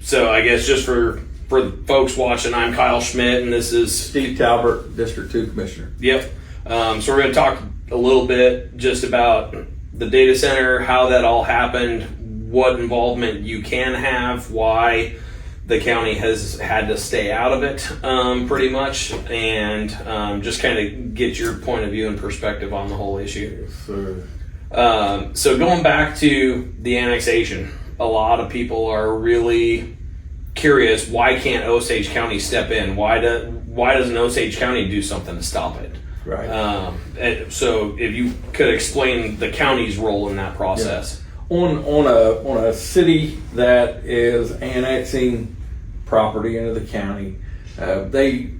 So I guess just for the folks watching, I'm Kyle Schmidt, and this is Steve Talburt, District 2 Commissioner. Yep. So we're going to talk a little bit just about the data center, how that all happened, what involvement you can have, why the county has had to stay out of it pretty much, and just kind of get your point of view and perspective on the whole issue. So going back to the annexation, a lot of people are really curious, why can't Osage County step in? Why doesn't Osage County do something to stop it? Right. So if you could explain the county's role in that process. Yeah. On a city that is annexing property into the county, they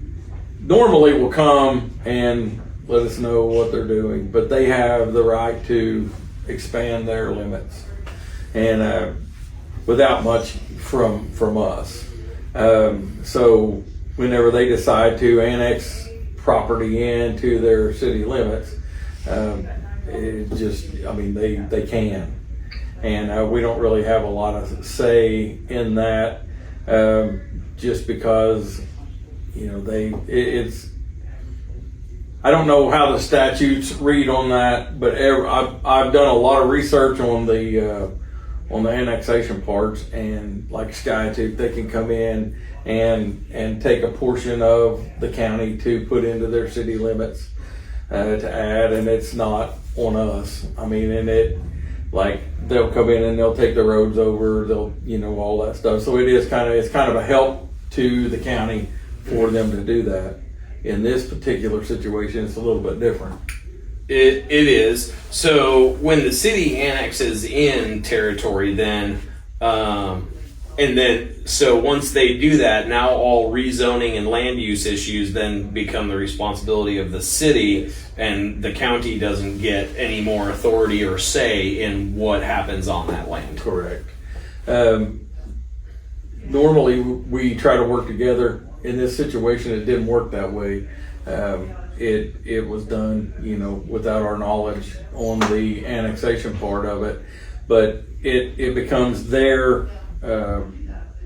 normally will come and let us know what they're doing, but they have the right to expand their limits, and without much from us. So whenever they decide to annex property into their city limits, they can. And we don't really have a lot of say in that, just because, it's, I don't know how the statutes read on that, but I've done a lot of research on the annexation parts, and like SkyTube, they can come in and take a portion of the county to put into their city limits to add, and it's not on us. I mean, and they'll come in and they'll take the roads over, they'll, all that stuff. So it's kind of a help to the county for them to do that. In this particular situation, it's a little bit different. It is. So when the city annexes in territory, then, so once they do that, now all rezoning and land use issues then become the responsibility of the city, and the county doesn't get any more authority or say in what happens on that land. Correct. Normally we try to work together. In this situation, it didn't work that way. It was done, without our knowledge on the annexation part of it, but it becomes their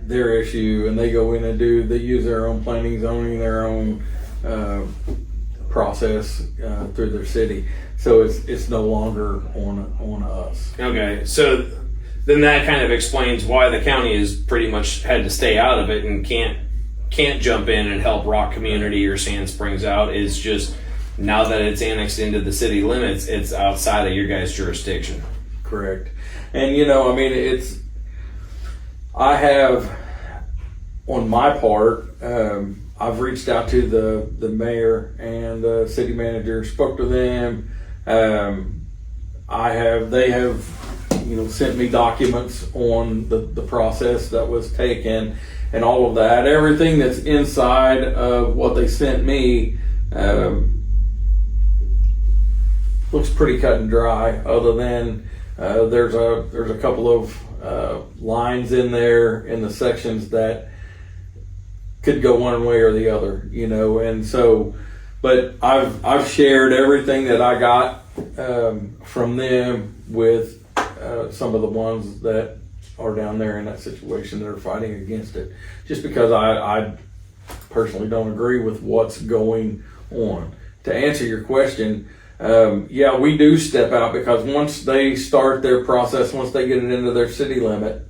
issue, and they go in and they use their own planning, zoning, their own process through their city. So it's no longer on us. Okay, so then that kind of explains why the county has pretty much had to stay out of it and can't jump in and help Rock Community or Sand Springs out. Is just now that it's annexed into the city limits, it's outside of your guys' jurisdiction. Correct. And I have, on my part, I've reached out to the mayor and the city manager, spoke to them. They have sent me documents on the process that was taken and all of that. Everything that's inside of what they sent me looks pretty cut and dry, other than there's a couple of lines in there in the sections that could go one way or the other, and so, but I've shared everything that I got from them with some of the ones that are down there in that situation that are fighting against it, just because I personally don't agree with what's going on. To answer your question, we do step out, because once they start their process, once they get it into their city limit,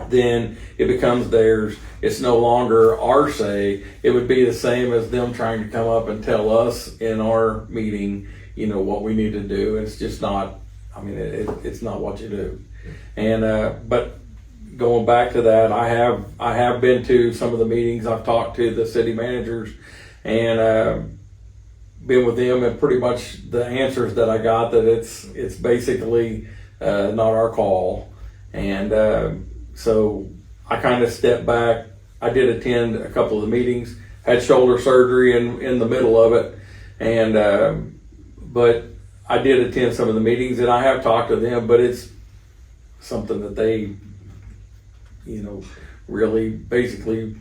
then it becomes theirs. It's no longer our say. It would be the same as them trying to come up and tell us in our meeting, what we need to do. It's just not, it's not what you do. And but going back to that, I have been to some of the meetings. I've talked to the city managers and been with them, and pretty much the answers that I got, that it's basically not our call. And so I kind of stepped back. I did attend a couple of the meetings, had shoulder surgery in the middle of it, and but I did attend some of the meetings, and I have talked to them, but it's something that they, really basically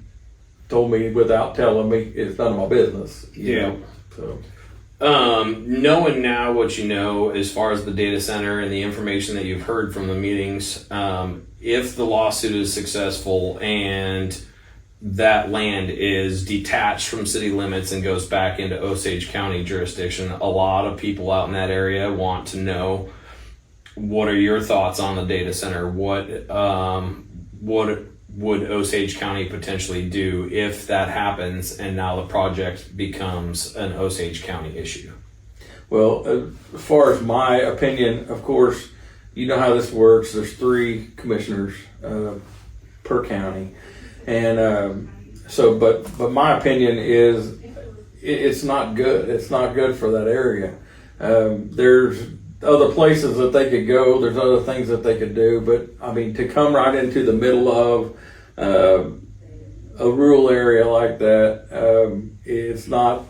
told me without telling me. It's none of my business. Yeah. So, knowing now what you know as far as the data center and the information that you've heard from the meetings, if the lawsuit is successful and that land is detached from city limits and goes back into Osage County jurisdiction, a lot of people out in that area want to know, what are your thoughts on the data center? What would Osage County potentially do if that happens and now the project becomes an Osage County issue? Well, as far as my opinion, of course, you know how this works. There's 3 commissioners per county. And but my opinion is it's not good. It's not good for that area. There's other places that they could go. There's other things that they could do. But I mean, to come right into the middle of a rural area like that, it's not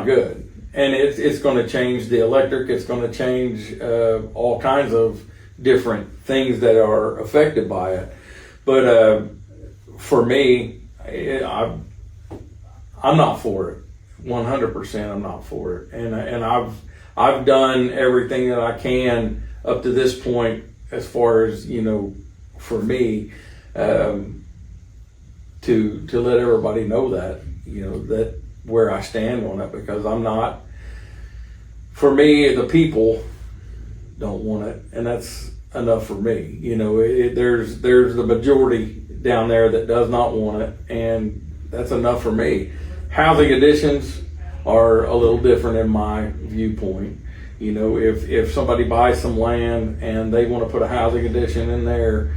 good. And it's going to change the electric. It's going to change all kinds of different things that are affected by it. But for me, I'm not for it. 100%, I'm not for it. And I've done everything that I can up to this point, as far as, you know, for me, to let everybody know that, you know, that where I stand on it, because I'm not. For me, the people don't want it, and that's enough for me. You know, there's the majority down there that does not want it, and that's enough for me. Housing additions are a little different in my viewpoint. You know, if somebody buys some land and they want to put a housing addition in there,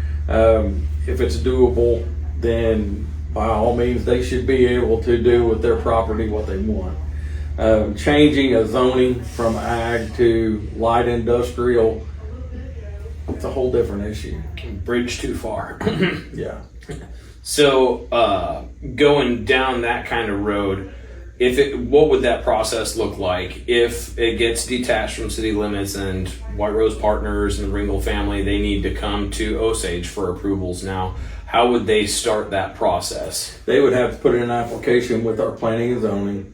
if it's doable, then by all means they should be able to do with their property what they want. Changing a zoning from ag to light industrial, it's a whole different issue. Bridge too far. Yeah. So going down that kind of road, what would that process look like if it gets detached from city limits and White Rose Partners and the Ringel family, they need to come to Osage for approvals now? How would they start that process? They would have to put in an application with our planning and zoning.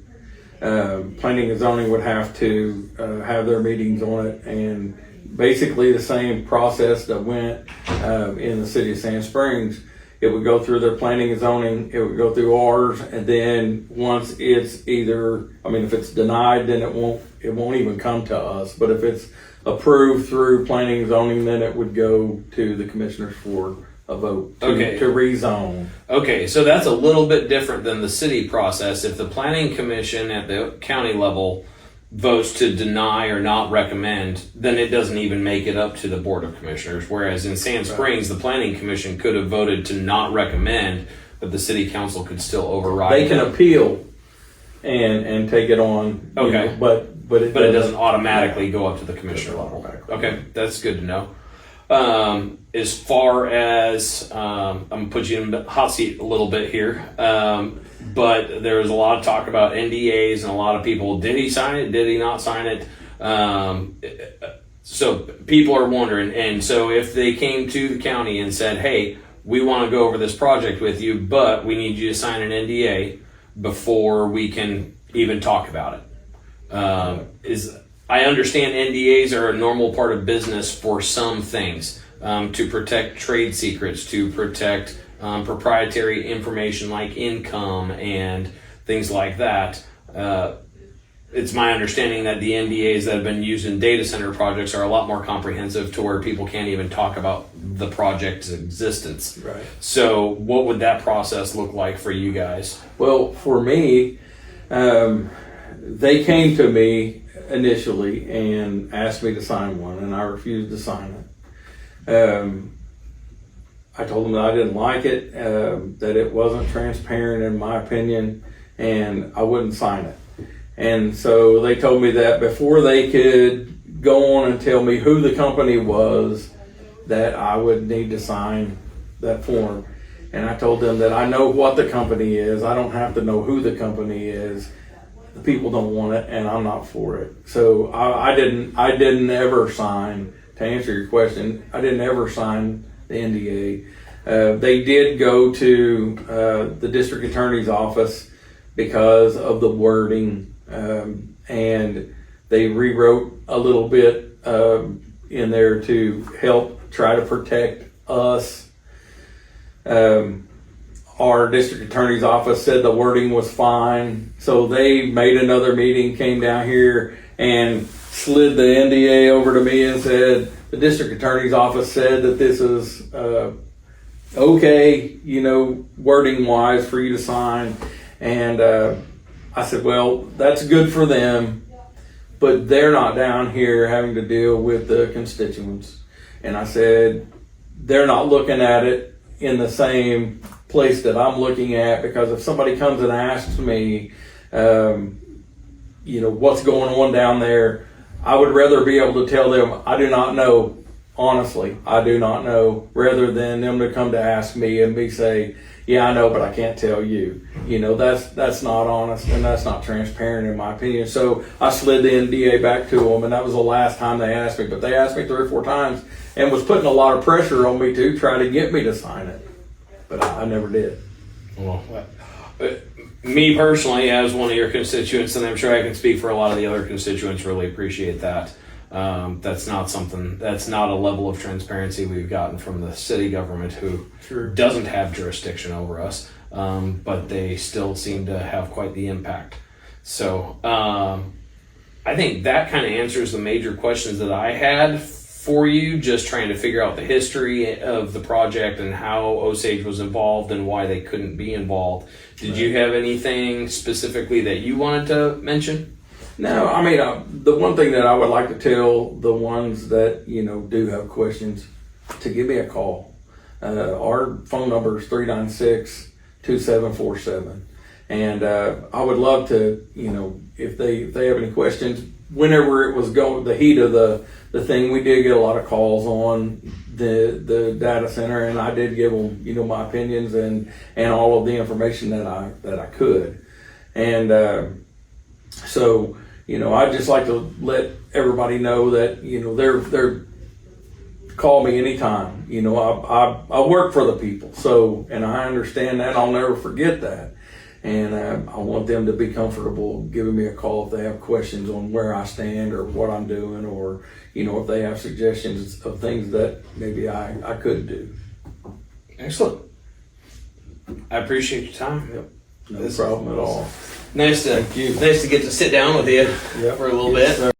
Planning and zoning would have to have their meetings on it, and basically the same process that went in the city of Sand Springs. It would go through their planning and zoning, it would go through ours, and then once it's if it's denied, then it won't even come to us. But if it's approved through planning and zoning, then it would go to the commissioners for a vote to rezone. Okay, so that's a little bit different than the city process. If the planning commission at the county level votes to deny or not recommend, then it doesn't even make it up to the Board of Commissioners. Whereas in Sand Springs, the Planning Commission could have voted to not recommend, but the City Council could still override. They can appeal and take it on. Okay, you know, but it doesn't automatically go up to the commissioner level. Okay, that's good to know. As far as I'm gonna put you in the hot seat a little bit here. But there was a lot of talk about NDAs and a lot of people, did he sign it? Did he not sign it? So people are wondering. And so if they came to the county and said, hey, we want to go over this project with you, but we need you to sign an NDA before we can even talk about it. I understand NDAs are a normal part of business for some things, to protect trade secrets, to protect proprietary information like income and things like that. It's my understanding that the NDAs that have been used in data center projects are a lot more comprehensive to where people can't even talk about the project's existence. Right. So what would that process look like for you guys? Well, for me, they came to me initially and asked me to sign one, and I refused to sign it. I told them that I didn't like it, that it wasn't transparent in my opinion, and I wouldn't sign it. And so they told me that before they could go on and tell me who the company was, that I would need to sign that form. And I told them that I know what the company is. I don't have to know who the company is. The people don't want it, and I'm not for it. So I didn't ever sign, to answer your question, I didn't ever sign the NDA. They did go to the district attorney's office because of the wording, and they rewrote a little bit in there to help try to protect us. Our district attorney's office said the wording was fine, so they made another meeting, came down here and slid the NDA over to me and said the district attorney's office said that this is okay, wording wise for you to sign. And I said, well, that's good for them, but they're not down here having to deal with the constituents. And I said, they're not looking at it in the same place that I'm looking at, because if somebody comes and asks me, what's going on down there, I would rather be able to tell them, I do not know. Honestly, I do not know, rather than them to come to ask me and me say, yeah, I know, but I can't tell you. That's not honest, and that's not transparent in my opinion. So I slid the NDA back to them, and that was the last time they asked me. But they asked me 3 or 4 times and was putting a lot of pressure on me to try to get me to sign it. But I never did. Well, me personally, as one of your constituents, and I'm sure I can speak for a lot of the other constituents, really appreciate that. That's not a level of transparency we've gotten from the city government, who doesn't have jurisdiction over us, but they still seem to have quite the impact. So I think that kind of answers the major questions that I had for you, just trying to figure out the history of the project and how Osage was involved and why they couldn't be involved. Did you have anything specifically that you wanted to mention? No, I mean, the one thing that I would like to tell the ones that, do have questions, to give me a call. Our phone number is 396-2747. And I would love to, if they have any questions, whenever it was going, the heat of the thing, we did get a lot of calls on the data center, and I did give them, my opinions and all of the information that I could. And so, I'd just like to let everybody know that, they're call me anytime. I work for the people, so, and I understand that. I'll never forget that. And I want them to be comfortable giving me a call if they have questions on where I stand or what I'm doing, or, if they have suggestions of things that maybe I could do. Excellent. I appreciate your time. Yep. No problem at all. Nice to get to sit down with you for a little bit.